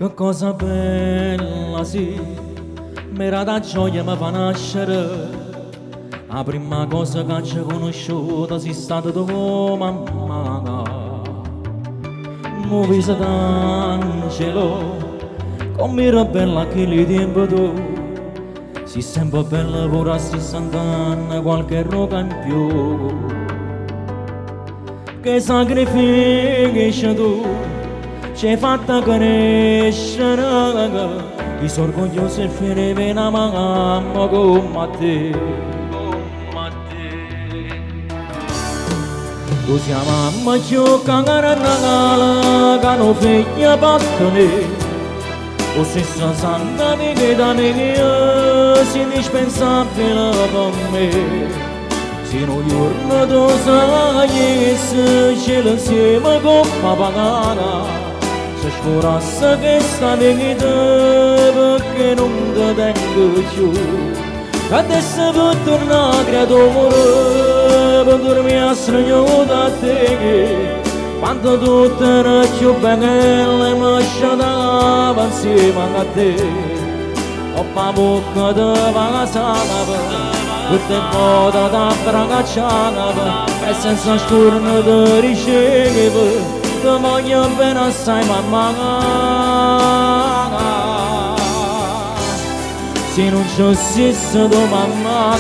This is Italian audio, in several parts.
Che cosa bella, sì, mera da gioia mi fa nascere. La prima cosa che ci ho conosciuto sei stata tua mamma. Mi visi d'angelo, come era bella che li tempo tu. Sei sempre bella pure a 60 anni, qualche roca in più. Che sacrifici tu ci hai fatto crescere, io sono orgoglioso e fiero di una mamma come te. Tu sei mamma più cangarana che non figlia battene, tu sei santa amica mia, sei indispensabile per me. Se non giorno tu sai se ce l'insieme con papagana, se sforasse che sta vita perché non ti tengo più. Adesso per tornare creatore, per dormire a sogno da te, quando tutto era più bello e mi lasciava insieme a te. Ho la bocca di vagasana, tutte volte da bragacciava e senza sturno di ricevere, ti voglio bene assai mamma. Se non ci fosse tua mamma,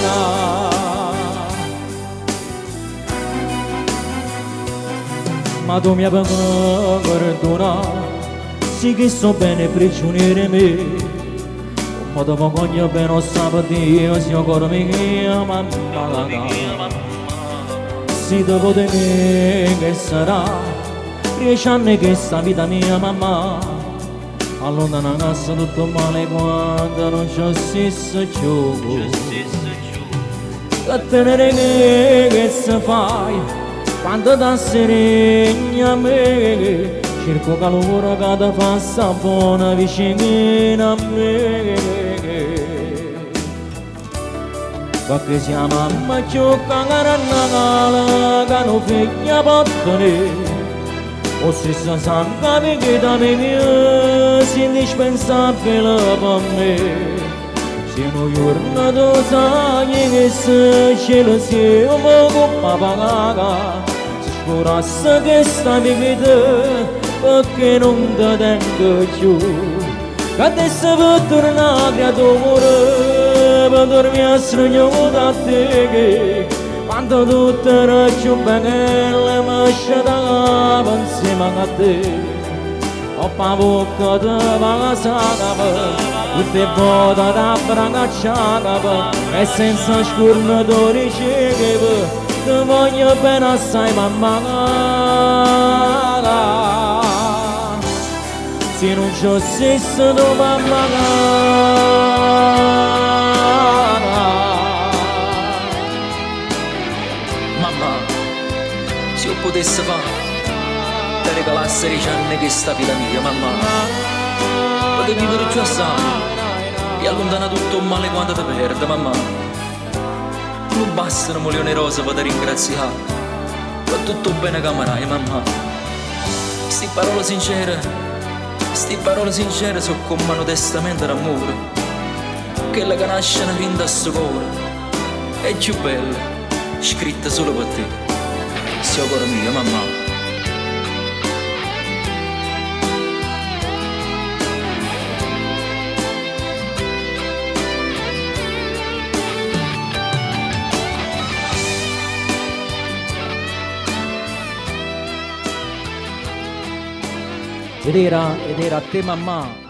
ma tu mi hai perdonato, sì che so bene prigioniere me. Ma dopo voglio bene lo sabato, se ancora mi chiama mamma. Se dopo di me che sarà 10 anni che sta vita mia mamma, allontana casa tutto male quando non ci stesso più. Che tenere che si fai quando ti serena a me, cerco calore che ti fa sta buona vicino a me. Perché sia mamma più cangarana che non figlia battene, o stessa santa amica mia, sei indispensabile per me. Se un giorno tu sai che se ce lo siamo con papà, se sforasse che sta vita perché non ti tengo più. Che adesso per tornare creatore, per dormire a sogno da te, quando tutto era più bello e mi lasciava insieme a te. Ho la bocca di vagasana, tutte volte da bragacciava e senza scorno tu ricevevo, ti voglio bene assai mamma. Se non ci fosse tua mamma, mamma, se io potessi fare, ti regalassi 10 anni che sta vita mia, mamma. Potevi vivere più assai e allontana tutto il male quando ti perde, mamma. Non bastano milioni rose per ti ringraziare per tutto il bene che mi dai, mamma. Sti parole sincere sono come un testamento d'amore, quella che nasce una fin da sto cuore, è più bella, scritta solo per te, sei cuore mio, mamma. Ed era a te mamma